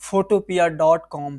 photopia.com،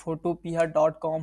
photopia.com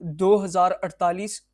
2048،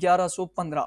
1115،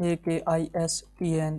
PAKISTN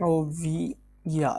COVER